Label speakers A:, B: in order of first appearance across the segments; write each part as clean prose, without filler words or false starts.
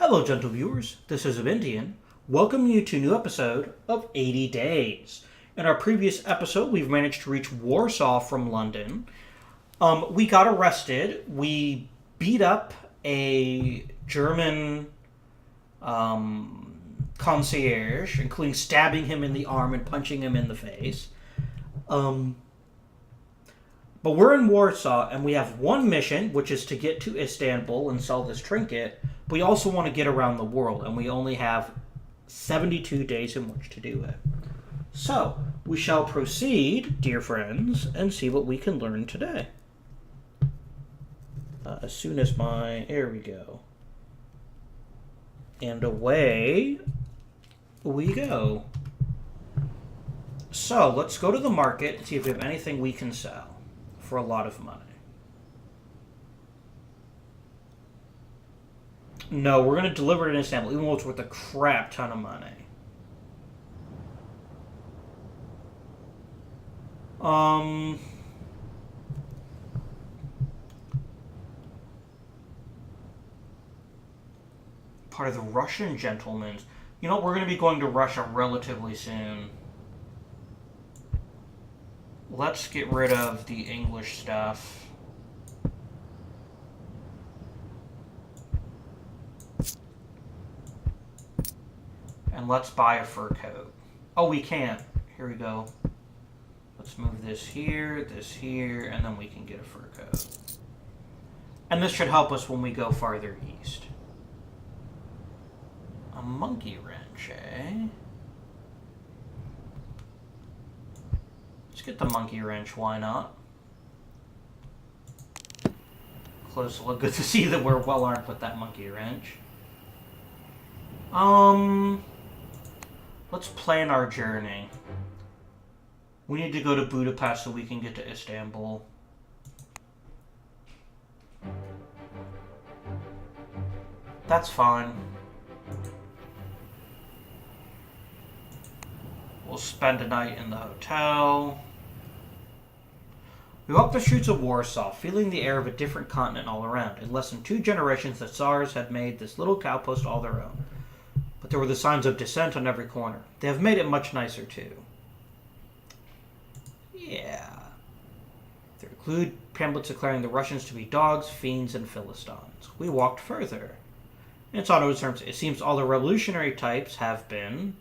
A: Hello, gentle viewers. This is Indian. Welcome you to a new episode of 80 Days. In our previous episode, we've managed to reach Warsaw from London. We got arrested. We beat up a German concierge, including stabbing him in the arm and punching him in the face. But we're in Warsaw, and we have one mission, which is to get to Istanbul and sell this trinket. We also want to get around the world, and we only have 72 days in which to do it. So, we shall proceed, dear friends, and see what we can learn today. As soon as there we go. And away we go. So, let's go to the market and see if we have anything we can sell for a lot of money. No, we're going to deliver it in Istanbul, even though it's worth a crap ton of money. Part of the Russian gentlemen. You know, we're going to be going to Russia relatively soon. Let's get rid of the English stuff. And let's buy a fur coat. Oh, we can't. Here we go. Let's move this here, and then we can get a fur coat. And this should help us when we go farther east. A monkey wrench, eh? Let's get the monkey wrench, why not? Close look. Good to see that we're well armed with that monkey wrench. Let's plan our journey. We need to go to Budapest so we can get to Istanbul. That's fine. We'll spend a night in the hotel. We walked the streets of Warsaw, feeling the air of a different continent all around. In less than 2 generations, the Tsars had made this little cowpost all their own. But there were the signs of dissent on every corner. They have made it much nicer, too. Yeah. There include pamphlets declaring the Russians to be dogs, fiends, and Philistines. We walked further. In its auto terms, it seems all the revolutionary types have been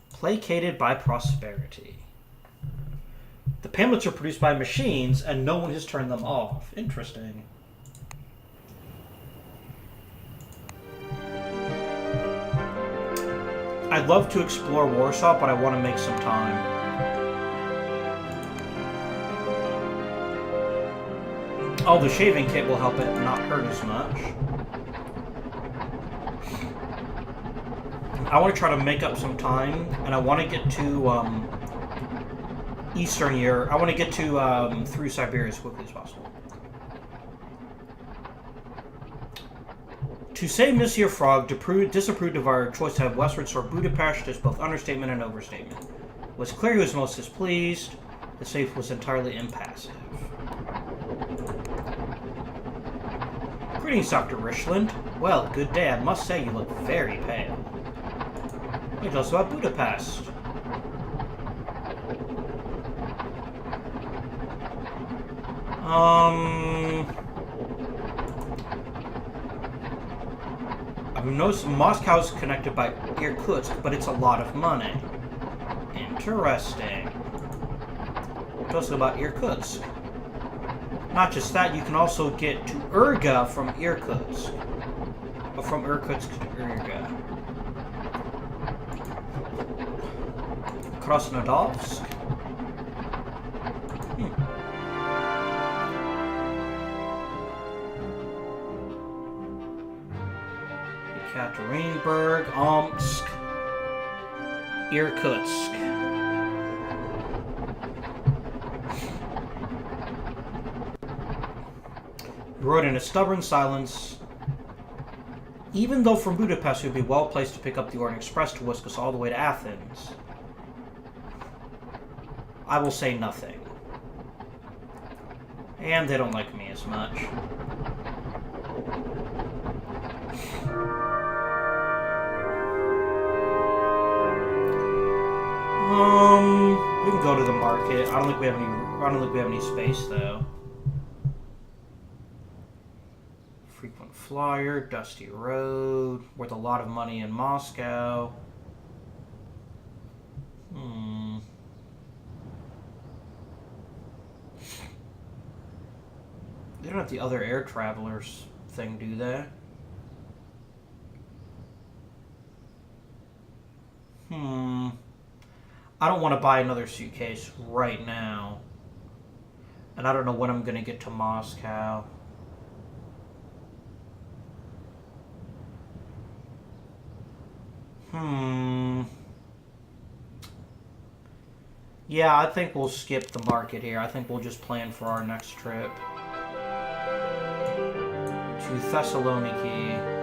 A: placated by prosperity. The pamphlets are produced by machines, and no one has turned them off. Interesting. I'd love to explore Warsaw, but I want to make some time. Oh, the shaving kit will help it not hurt as much. I want to try to make up some time, and I want to get to Eastern Europe. I want to get to through Siberia as quickly as possible. To say Monsieur Fogg disapproved of our choice to have westwards toward Budapest is both understatement and overstatement. It was clear he was most displeased. The safe was entirely impassive. Greetings, Dr. Richland. Well, good day. I must say you look very pale. What tell us about Budapest? I've noticed Moscow's connected by Irkutsk, but it's a lot of money. Interesting. Tell us about Irkutsk. Not just that, you can also get to Urga from Irkutsk. Or from Irkutsk to Urga. Krasnodolsk. Ekaterinburg, Omsk, Irkutsk. He rode in a stubborn silence. Even though from Budapest he would be well placed to pick up the Orient Express to whisk us all the way to Athens, I will say nothing. And they don't like me as much. go to the market. I don't think we have any space though. Frequent flyer, dusty road, worth a lot of money in Moscow. They don't have the other air travelers thing, do they? I don't want to buy another suitcase right now. And I don't know when I'm going to get to Moscow. Yeah, I think we'll skip the market here. I think we'll just plan for our next trip to Thessaloniki.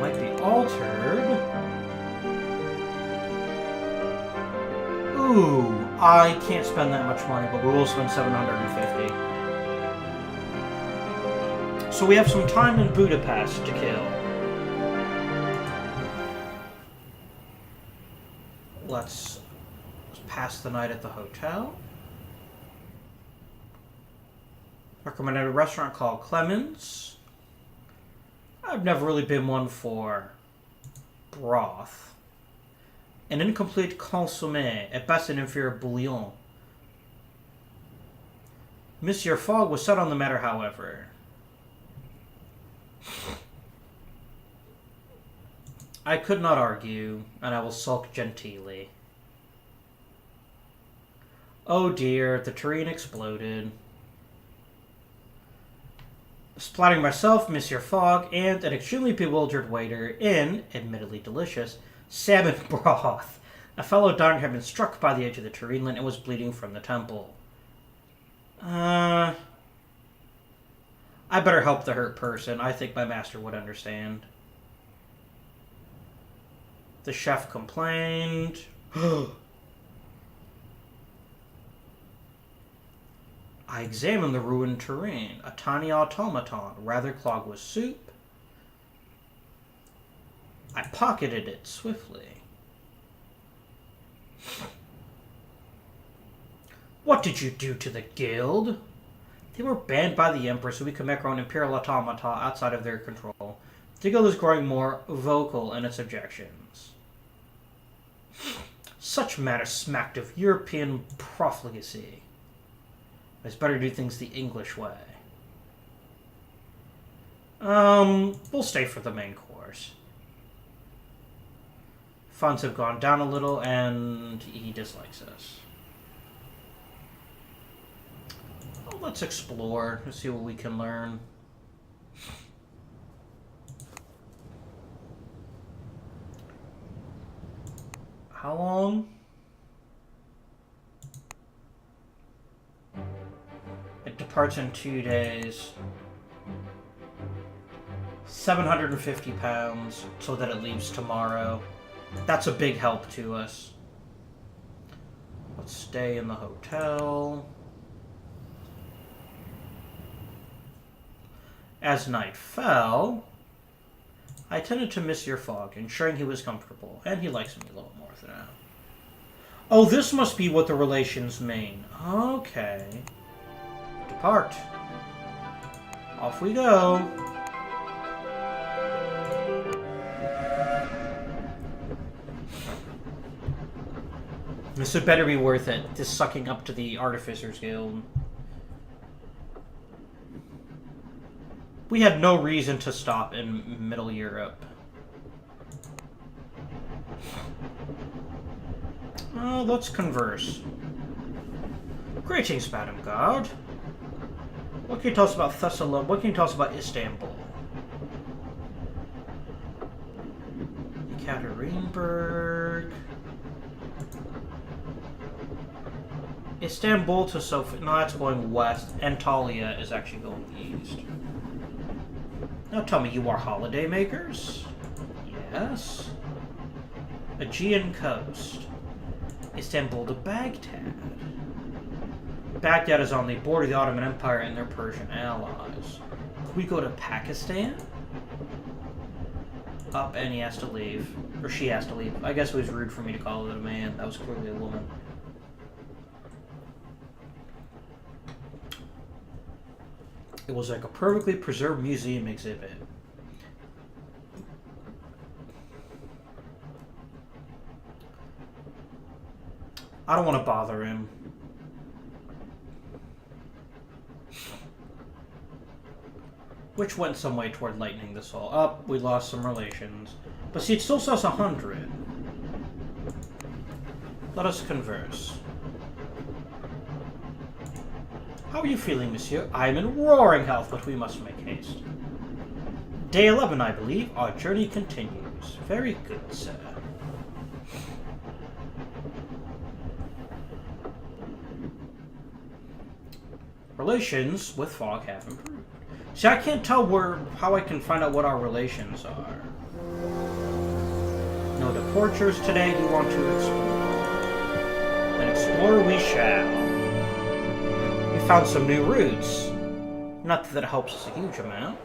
A: Might be altered. Ooh, I can't spend that much money, but we will spend 750. So we have some time in Budapest to kill. Let's pass the night at the hotel. Recommended a restaurant called Clemens. I've never really been one for broth. An incomplete consommé, at best an inferior bouillon. Monsieur Fogg was set on the matter, however. I could not argue, and I will sulk genteelly. Oh dear, the tureen exploded. Splatting myself, Monsieur Fogg, and an extremely bewildered waiter in, admittedly delicious, salmon broth. A fellow diner had been struck by the edge of the tureen and was bleeding from the temple. I better help the hurt person. I think my master would understand. The chef complained. I examined the ruined tureen. A tiny automaton, rather clogged with soup. I pocketed it swiftly. What did you do to the guild? They were banned by the Emperor so we could make our own imperial automata outside of their control. The guild is growing more vocal in its objections. Such matters smacked of European profligacy. It's better to do things the English way. We'll stay for the main course. Funds have gone down a little, and he dislikes us. Well, let's explore. Let's see what we can learn. How long? It departs in 2 days. 750 pounds, so that it leaves tomorrow. That's a big help to us. Let's stay in the hotel. As night fell, I attended to Monsieur Fogg, ensuring he was comfortable, and he likes me a little more than now. Oh, this must be what the relations mean. Okay. Depart. Off we go. This would better be worth it, this sucking up to the Artificers Guild. We had no reason to stop in Middle Europe. Let's converse. Greetings, Madam Guard. What can you tell us about Thessaloniki? What can you tell us about Istanbul? Ekaterinburg. Istanbul to Sofia. No, that's going west. Antalya is actually going east. Now tell me, you are holiday makers? Yes. Aegean coast. Istanbul to Baghdad. Baghdad is on the border of the Ottoman Empire and their Persian allies. Could we go to Pakistan? Up, and he has to leave. Or she has to leave. I guess it was rude for me to call it a man. That was clearly a woman. It was like a perfectly preserved museum exhibit. I don't want to bother him. Which went some way toward lightening this all up. We lost some relations. But see, it still says 100. Let us converse. How are you feeling, monsieur? I am in roaring health, but we must make haste. Day 11, I believe. Our journey continues. Very good, sir. Relations with FOGG have improved. See, I can't tell how I can find out what our relations are. No departures today. You want to explore. Then explore we shall. We found some new routes. Not that it helps us a huge amount.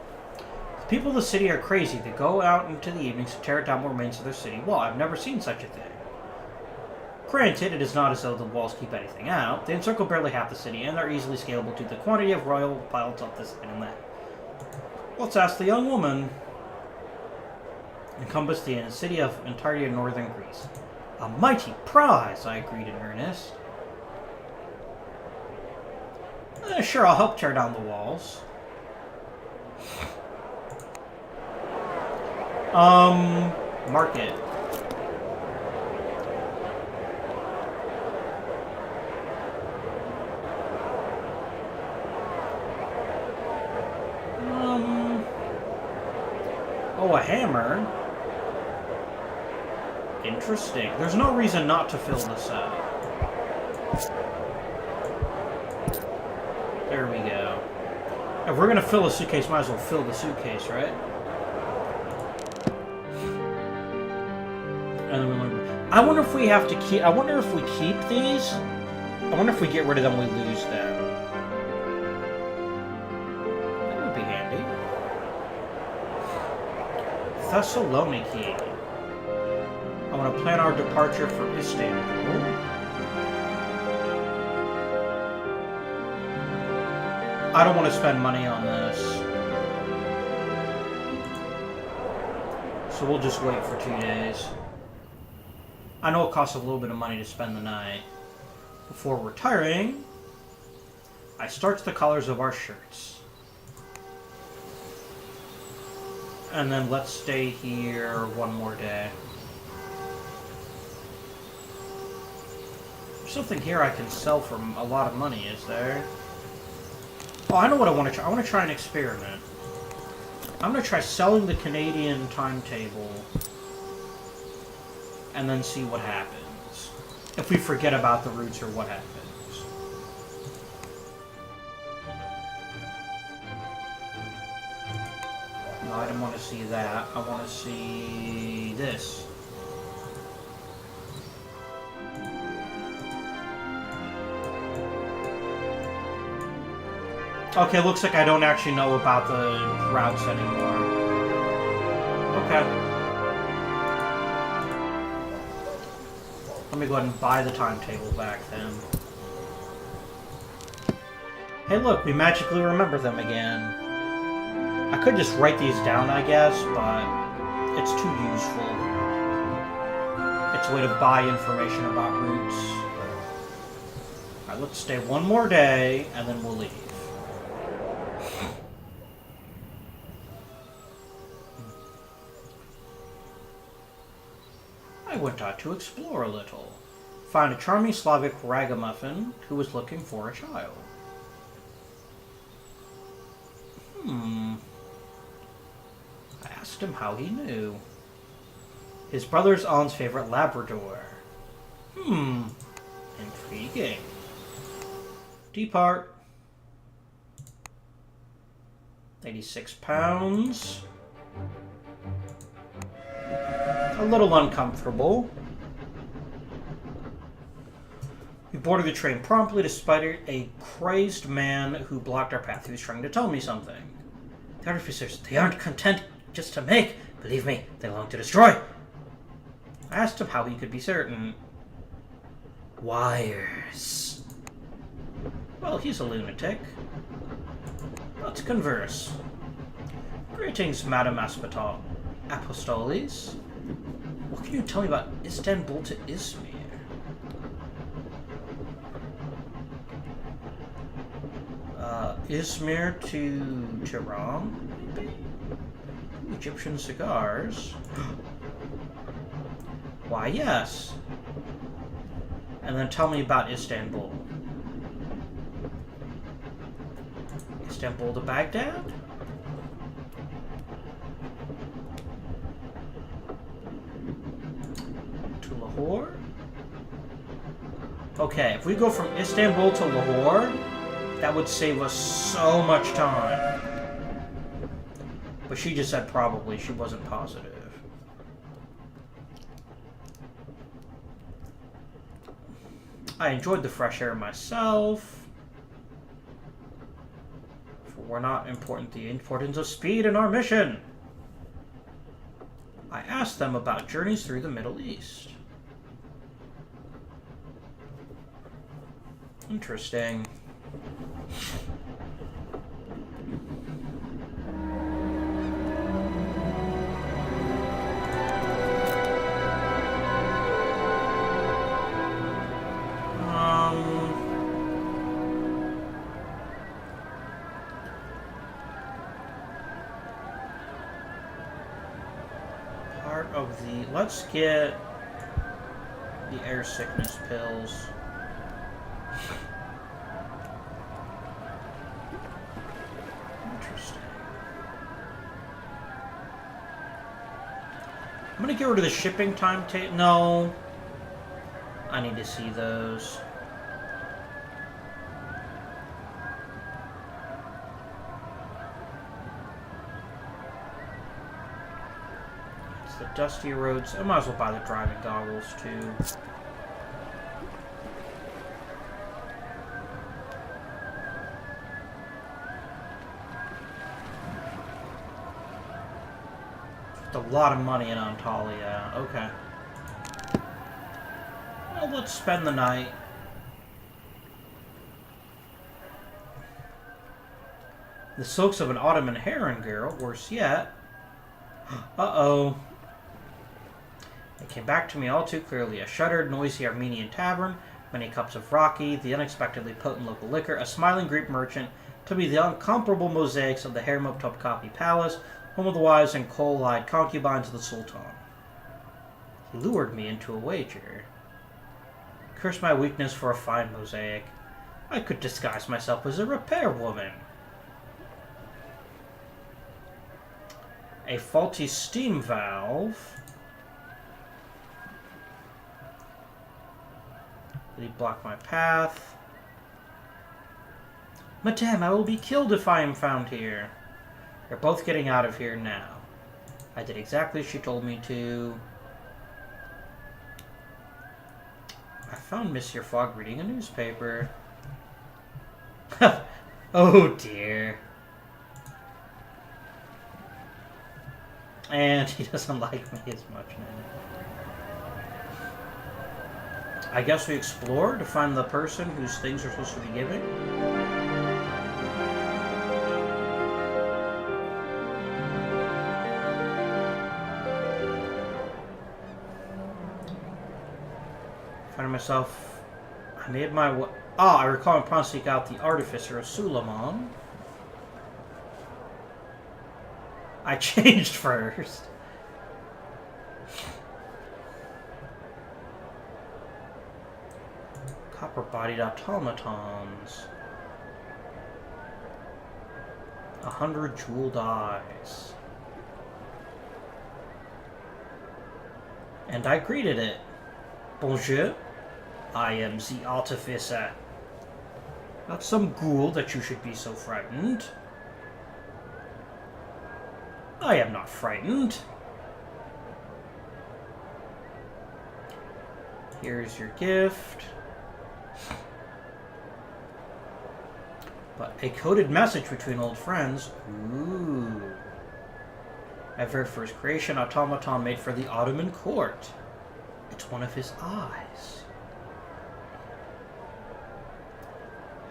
A: The people of the city are crazy. They go out into the evenings to tear down what remains of their city wall. I've never seen such a thing. Granted, it is not as though the walls keep anything out. They encircle barely half the city, and are easily scalable due to the quantity of royal pilots up this side and that. Let's ask the young woman. Encompass the city of entirety of northern Greece. A mighty prize, I agreed in earnest. Sure, I'll help tear down the walls. Market. Oh, a hammer. Interesting. There's no reason not to fill this up. There we go. If we're gonna fill a suitcase, might as well fill the suitcase, right? And then we I wonder if we have to keep. I wonder if we keep these. I wonder if we get rid of them, we lose them. That would be handy. Thessaloniki. I want to plan our departure for Istanbul. I don't want to spend money on this. So we'll just wait for 2 days. I know it costs a little bit of money to spend the night. Before retiring, I starch the collars of our shirts. And then let's stay here one more day. There's something here I can sell for a lot of money, is there? Oh, I know what I want to try. I want to try an experiment. I'm going to try selling the Canadian timetable and then see what happens. If we forget about the routes or what happens. No, I don't want to see that. I want to see this. Okay, looks like I don't actually know about the routes anymore. Okay. Let me go ahead and buy the timetable back then. Hey look, we magically remember them again. I could just write these down, I guess, but it's too useful. It's a way to buy information about routes. Alright, let's stay one more day, and then we'll leave. I went out to explore a little. Found a charming Slavic ragamuffin who was looking for a child. I asked him how he knew. His brother's Alan's favorite Labrador. Intriguing. Depart. 86 pounds. A little uncomfortable. We boarded the train promptly despite a crazed man who blocked our path. He was trying to tell me something. The artificers, they aren't content just to make, Believe me, they long to destroy. I asked him how he could be certain. Wires. Well, he's a lunatic. Let's converse. Greetings, Madam Apostoles. What can you tell me about Istanbul to Izmir? Izmir to Tehran, maybe? Egyptian cigars. Why, yes. And then tell me about Istanbul. Istanbul to Baghdad? To Lahore? Okay, if we go from Istanbul to Lahore, that would save us so much time. But she just said probably. She wasn't positive. I enjoyed the fresh air myself. For we're not important the importance of speed in our mission. I asked them about journeys through the Middle East. Interesting. Part of the... Let's get the air sickness pills. I'm gonna get rid of the shipping time tape. No. I need to see those. It's the dusty roads. I might as well buy the driving goggles too. A lot of money in Antalya. Okay. Well, let's spend the night. The silks of an Ottoman harem girl. Worse yet. Uh-oh. It came back to me all too clearly. A shuttered, noisy Armenian tavern, many cups of raki, the unexpectedly potent local liquor, a smiling Greek merchant, to be the incomparable mosaics of the harem of Topkapi Palace, home of the wives and coal-eyed concubines of the Sultan. He lured me into a wager. Curse my weakness for a fine mosaic. I could disguise myself as a repair woman. A faulty steam valve. Did he block my path? Madame, I will be killed if I am found here. You're both getting out of here now. I did exactly as she told me to. I found Monsieur Fogg reading a newspaper. Oh dear. And he doesn't like me as much now. I guess we explore to find the person whose things are supposed to be giving. Find myself. I made my way. Oh, I recall and promptly seek out the artificer of Suleiman. I changed first. Copper-bodied automatons. 100 jeweled eyes. And I greeted it. Bonjour. I am the artificer. Not some ghoul that you should be so frightened. I am not frightened. Here's your gift. But a coded message between old friends. Ooh. My very first creation, automaton made for the Ottoman court. It's one of his eyes.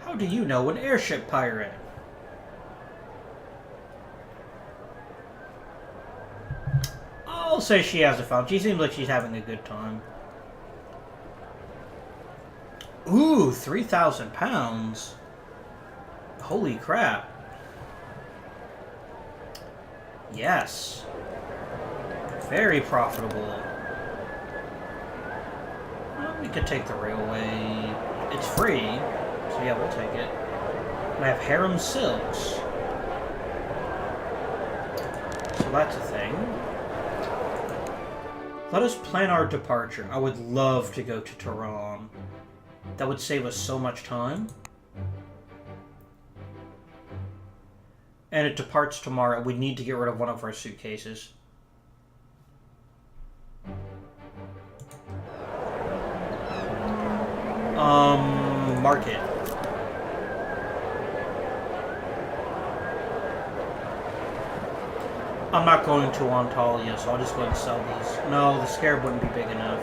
A: How do you know an airship pirate? I'll say she has a fun. She seems like she's having a good time. Ooh, 3,000 pounds. Holy crap. Yes. Very profitable. Well, we could take the railway. It's free, so yeah, we'll take it. And I have harem silks. So that's a thing. Let us plan our departure. I would love to go to Tehran. That would save us so much time. And it departs tomorrow. We need to get rid of one of our suitcases. Market. I'm not going to Antalya, so I'll just go and sell these. No, the scarab wouldn't be big enough.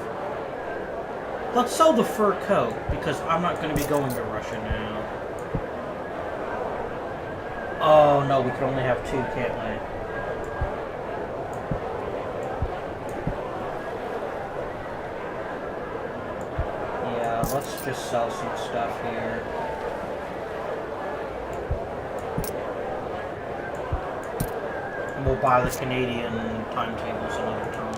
A: Let's sell the fur coat, because I'm not going to be going to Russia now. Oh, no, we can only have two, can't we? Yeah, let's just sell some stuff here. And we'll buy the Canadian timetables another time.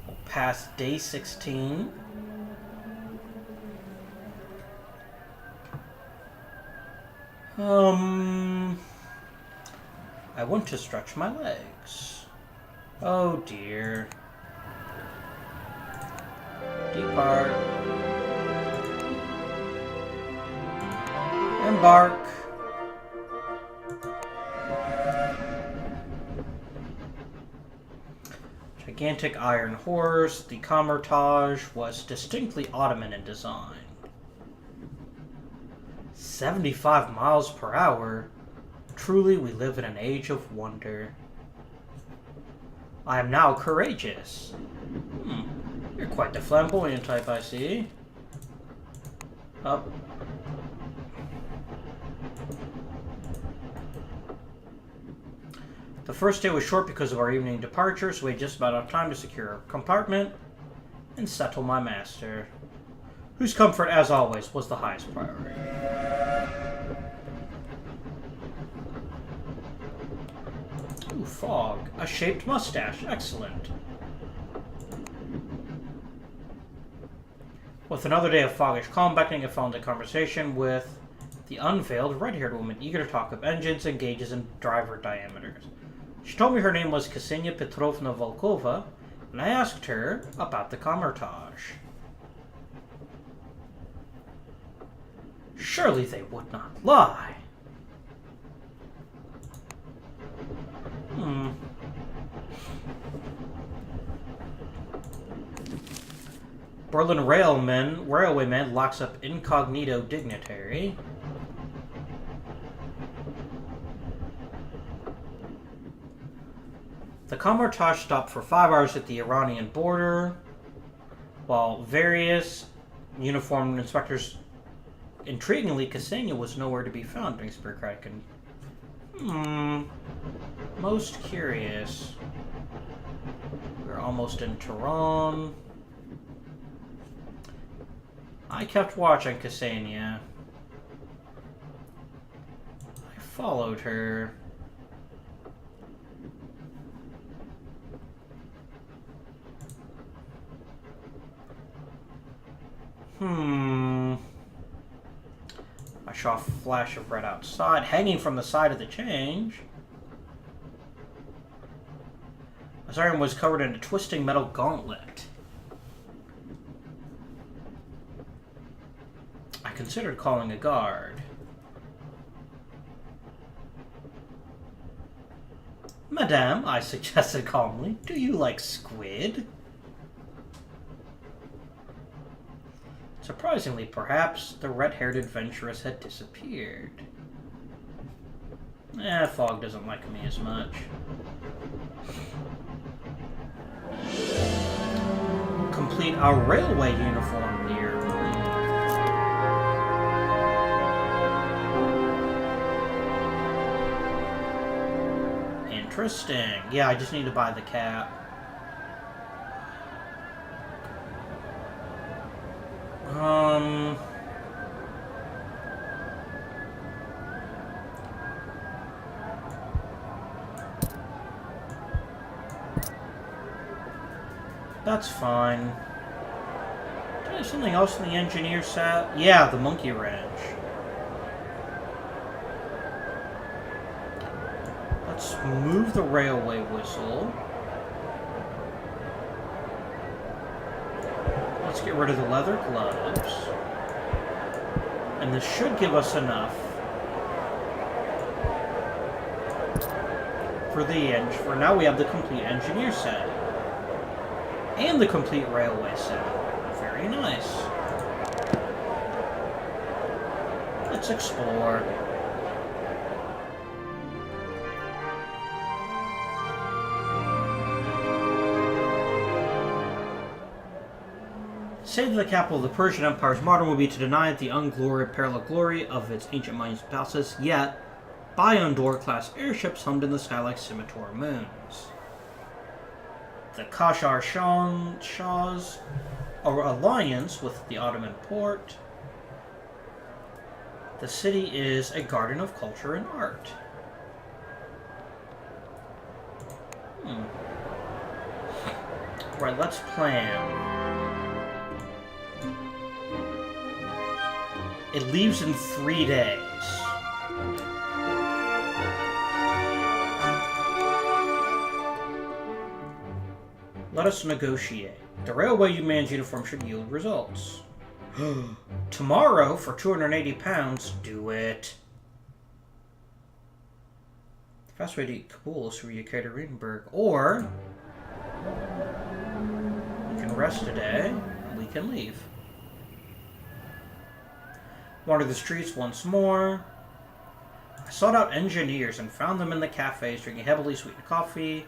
A: We'll pass day 16. I want to stretch my legs. Oh dear. Depart. Embark. Gigantic iron horse. The Kammertage was distinctly Ottoman in design. 75 miles per hour. Truly, we live in an age of wonder. I am now courageous. You're quite the flamboyant type, I see. Up. The first day was short because of our evening departure, so we had just about enough time to secure a compartment and settle my master, whose comfort, as always, was the highest priority. Ooh, Fogg. A shaped mustache. Excellent. With another day of foggish calm beckoning, I found a conversation with the unveiled red-haired woman, eager to talk of engines and gauges and driver diameters. She told me her name was Ksenia Petrovna Volkova, and I asked her about the Kammertage. Surely they would not lie. Berlin Railwayman locks up Incognito Dignitary. The Kammertage stopped for 5 hours at the Iranian border, while various uniformed inspectors. Intriguingly, Ksenia was nowhere to be found during bureaucratic. Most curious. We're almost in Tehran. I kept watch on Ksenia. I followed her. I saw a flash of red outside, hanging from the side of the change. His arm was covered in a twisting metal gauntlet. I considered calling a guard. Madame, I suggested calmly, do you like squid? Surprisingly, perhaps the red-haired adventuress had disappeared. Fogg doesn't like me as much. Complete our railway uniform here. Interesting. Yeah, I just need to buy the cap. That's fine. Do I have something else in the engineer set? Yeah, the monkey wrench. Let's move the railway whistle. Let's get rid of the leather gloves. And this should give us enough for for now we have the complete engineer set. And the complete railway set. Very nice. Let's explore. Say that the capital of the Persian Empire's modern would be to deny it the ungloried parallel glory of its ancient mines and palaces, yet Bayandor-class airships hummed in the sky like scimitar moons. The Kashar Shah's alliance with the Ottoman Porte. The city is a garden of culture and art. Right, let's plan. It leaves in 3 days. Let us negotiate. The railwayman's uniform should yield results. Tomorrow, for £280, do it. The fast way to Kabul is through Yekaterinburg. Or, we can rest today, and we can leave. Wander the streets once more. I sought out engineers and found them in the cafes drinking heavily sweetened coffee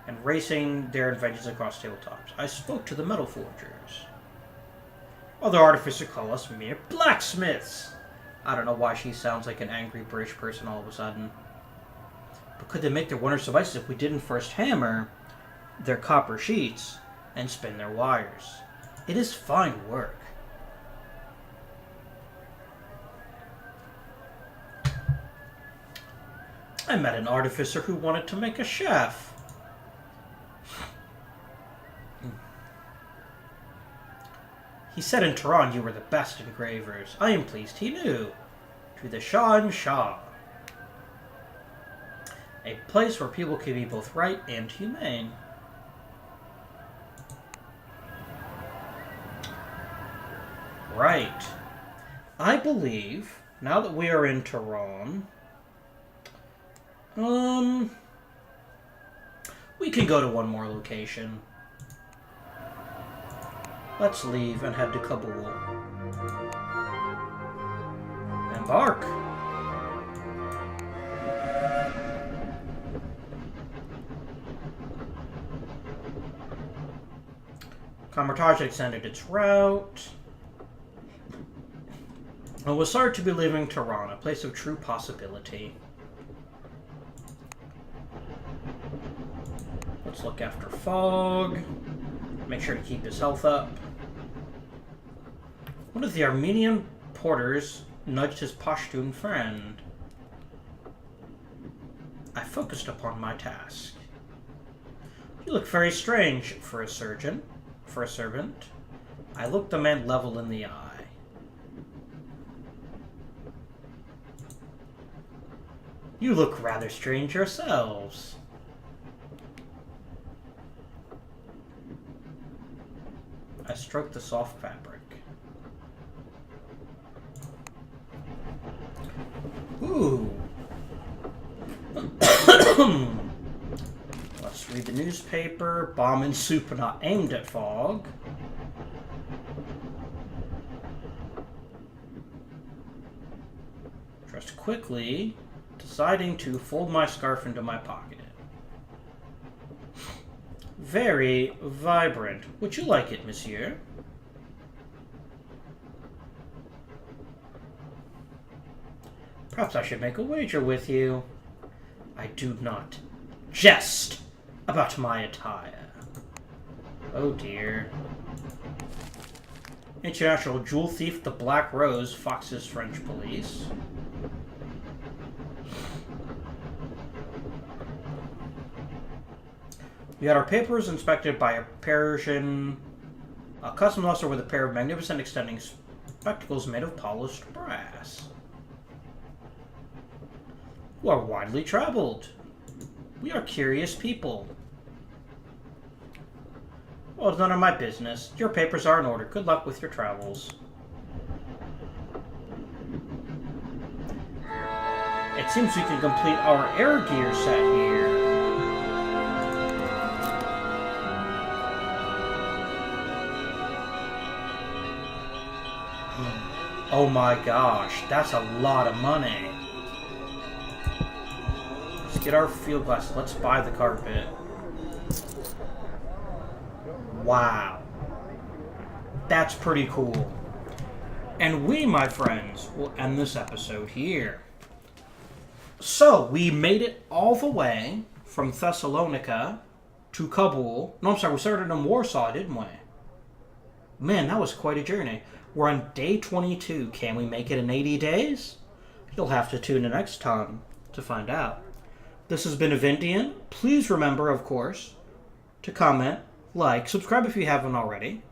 A: and racing their inventions across tabletops. I spoke to the metal forgers. Other artificers call us mere blacksmiths. I don't know why she sounds like an angry British person all of a sudden. But could they make their wondrous devices if we didn't first hammer their copper sheets and spin their wires? It is fine work. I met an artificer who wanted to make a chef. He said in Tehran you were the best engravers. I am pleased he knew. To the Shah and Shah. A place where people can be both right and humane. Right. I believe, now that we are in Tehran, we can go to one more location. Let's leave and head to Kabul. Embark! Comertage extended its route. It was sorry to be leaving Tehran, a place of true possibility. Let's look after Fogg. Make sure to keep his health up. One of the Armenian porters nudged his Pashtun friend. I focused upon my task. You look very strange for a servant. I looked the man level in the eye. You look rather strange yourselves. I stroked the soft fabric. Ooh. Let's read the newspaper. Bomb and soup not aimed at Fogg. Just quickly deciding to fold my scarf into my pocket. Very vibrant. Would you like it, monsieur? Perhaps I should make a wager with you. I do not jest about my attire. Oh dear. International jewel thief, the Black Rose, Fox's French police. We had our papers inspected by a Persian customs officer with a pair of magnificent extending spectacles made of polished brass. You are widely traveled. We are curious people. Well, it's none of my business. Your papers are in order. Good luck with your travels. It seems we can complete our air gear set here. Oh my gosh, that's a lot of money. Let's get our field glass. Let's buy the carpet. Wow. That's pretty cool. And we, my friends, will end this episode here. So, we made it all the way from Thessalonica to Kabul. No, I'm sorry, we started in Warsaw, didn't we? Man, that was quite a journey. We're on day 22. Can we make it in 80 days? You'll have to tune in next time to find out. This has been Avindian. Please remember, of course, to comment, like, subscribe if you haven't already.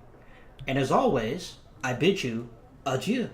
A: And as always, I bid you adieu.